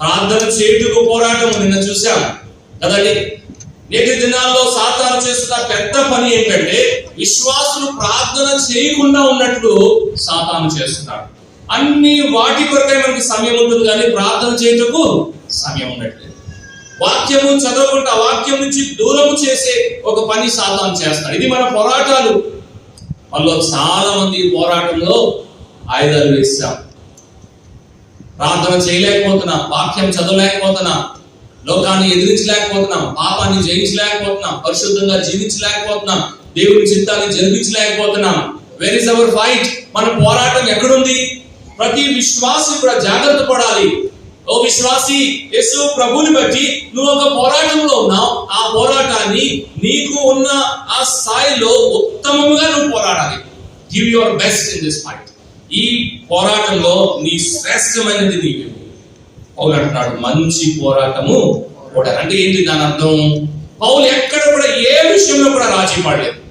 ప్రార్థన చేయుటకు పోరాటం నిన్న చూసాం కదండి. నేటి దినాల్లో సాతాను చేస్తున్న పెద్ద పని ఏంటంటే విశ్వాసులు ప్రార్థన చేయకుండా ఉన్నట్లు సాతాను చేస్తున్నాడు. అన్ని వాటి కొరకే మనకి సమయం ఉంటుంది కానీ ప్రార్థన చేయుటకు సమయం ఉండట్లేదు. వాక్యము చదవకుండా వాక్యం నుంచి దూరం చేసే ఒక పని సాతాను చేస్తాడు. ఇది మన పోరాటాలు. మనలో చాలా మంది పోరాటంలో ఆయుధాలు వేస్తాం. ప్రార్థన చేయలేకపోతున్నాం, వాక్యం చదవలేకపోతున్నాం, లోకాన్ని ఎదిరించలేకపోతున్నాం, పాపాన్ని జయించలేకపోతున్నాం, పరిశుద్ధంగా జీవించలేకపోతున్నాం, దేవుని చిత్తాన్ని జరిపించలేకపోతున్నాం. Where is our fight? మన పోరాటం ఎక్కడుంది? ప్రతి విశ్వాసి కూడా జాగ్రత్త పడాలి. ఓ విశ్వాసి, యేసు ప్రభువుని బట్టి నువ్వు ఒక పోరాటంలో ఉన్నావు. ఆ పోరాటాన్ని నీకు ఉన్న ఆ స్థాయిలో ఉత్తమంగా నువ్వు పోరాడాలి. Give your best in this fight. ఈ పోరాటంలో నీ శ్రేష్టమైనది నీకు పౌలు అంటున్నాడు, మంచి పోరాటము పోరాడు. అంటే ఏంటి దాని అర్థం? పౌలు ఎక్కడ కూడా ఏ విషయంలో కూడా రాజీ పడలేదు.